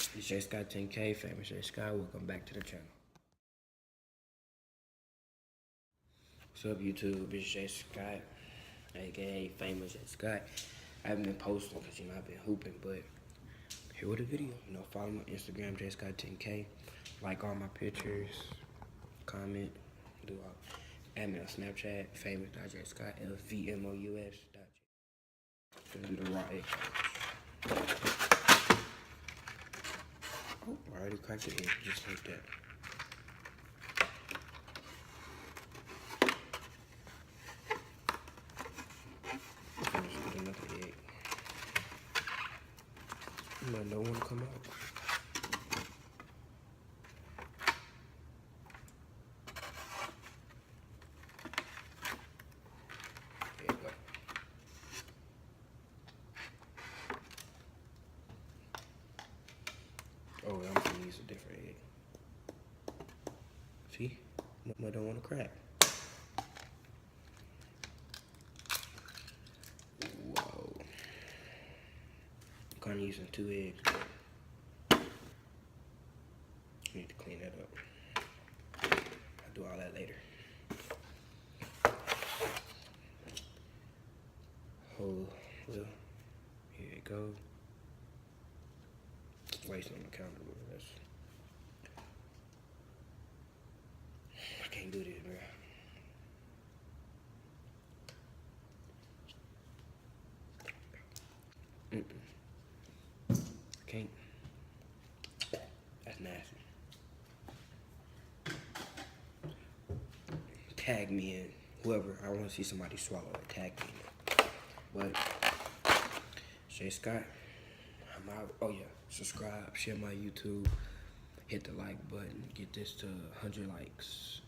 It's J Scott 10K, famous J Scott. Welcome back to the channel. What's up, YouTube? It's J Scott, aka famous J Scott. I haven't been posting because I've been hooping, but here with a video. Follow my Instagram, J Scott 10K. Like all my pictures, comment, do all. Add me on Snapchat, famous.jscott, LVMOUS. Gonna do the raw egg. Oh, I already cracked the egg, just like that. Finish with another egg. Might no one come out. There you go. Oh, I'm gonna use a different egg. See? I don't want to crack. Whoa. I'm kind of using 2 eggs. I need to clean that up. I'll do all that later. Oh, well, here it goes. Wasting on the counter with this. I can't do this, bro. I can't. That's nasty. Tag me in. Whoever. I want to see somebody swallow it. Tag me in. But, J Scott, I'm out. Oh, yeah. Subscribe. Share my YouTube. Hit the like button. Get this to 100 likes.